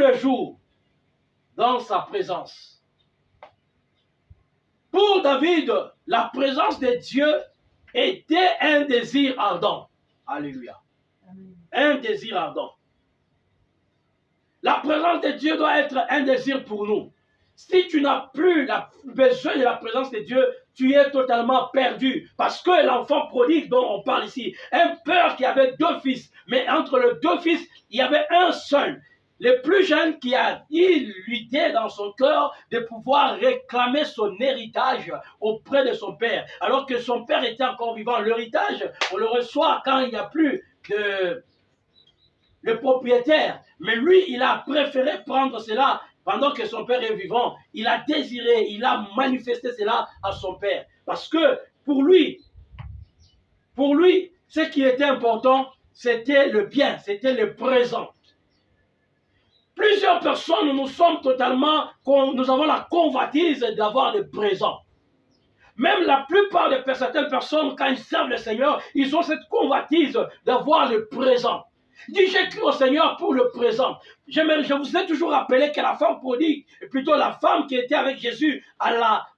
le jour dans sa présence. Pour David, la présence de Dieu était un désir ardent. Alléluia. Un désir ardent. La présence de Dieu doit être un désir pour nous. Si tu n'as plus besoin de la présence de Dieu, tu es totalement perdu. Parce que l'enfant prodigue dont on parle ici, un père qui avait 2 fils, mais entre les 2 fils, il y avait un seul. Le plus jeune qui a lutté dans son cœur de pouvoir réclamer son héritage auprès de son père. Alors que son père était encore vivant. L'héritage, on le reçoit quand il n'y a plus le propriétaire. Mais lui, il a préféré prendre cela pendant que son père est vivant. Il a désiré, il a manifesté cela à son père. Parce que pour lui, ce qui était important, c'était le bien, c'était le présent. Plusieurs personnes, nous avons la convoitise d'avoir le présent. Même la plupart de certaines personnes, quand ils servent le Seigneur, ils ont cette convoitise d'avoir le présent. Dis, j'écris au Seigneur pour le présent. Je vous ai toujours rappelé que la femme prodigue, plutôt la femme qui était avec Jésus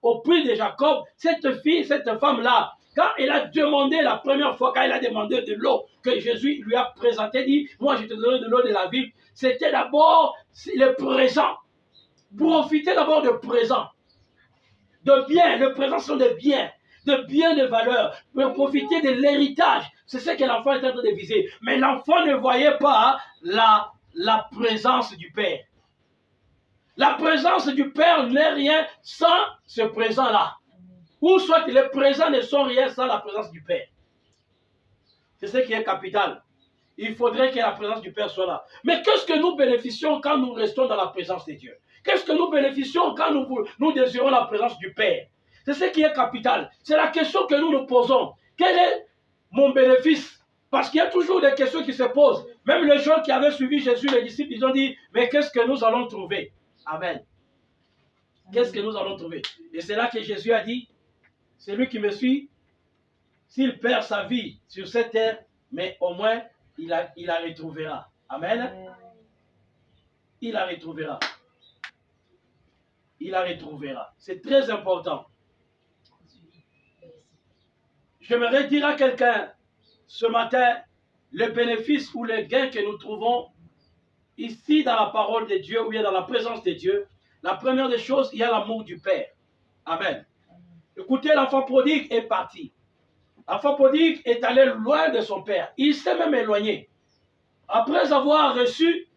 au puits de Jacob, cette femme-là, quand elle a demandé la première fois, quand elle a demandé de l'eau que Jésus lui a présenté, dit, moi je te donne de l'eau de la vie, c'était d'abord le présent. Profitez d'abord du présent. De bien, le présent sont des biens, de valeur. Pour profiter de l'héritage. C'est ce que l'enfant est en train de viser. Mais l'enfant ne voyait pas la présence du Père. La présence du Père n'est rien sans ce présent-là. Ou soit les présents ne sont rien sans la présence du Père. C'est ce qui est capital. Il faudrait que la présence du Père soit là. Mais qu'est-ce que nous bénéficions quand nous restons dans la présence de Dieu? Qu'est-ce que nous bénéficions quand nous désirons la présence du Père? C'est ce qui est capital. C'est la question que nous nous posons. Quel est mon bénéfice? Parce qu'il y a toujours des questions qui se posent. Même les gens qui avaient suivi Jésus, les disciples, ils ont dit, mais qu'est-ce que nous allons trouver? Amen. Qu'est-ce que nous allons trouver? Et c'est là que Jésus a dit, celui qui me suit, s'il perd sa vie sur cette terre, mais au moins, il la retrouvera. Amen. Il la retrouvera. Il la retrouvera. C'est très important. J'aimerais dire à quelqu'un ce matin, le bénéfice ou le gain que nous trouvons ici dans la parole de Dieu ou bien dans la présence de Dieu. La première des choses, il y a l'amour du Père. Amen. Écoutez, l'enfant prodigue est parti. L'enfant prodigue est allé loin de son père. Il s'est même éloigné. Après avoir reçu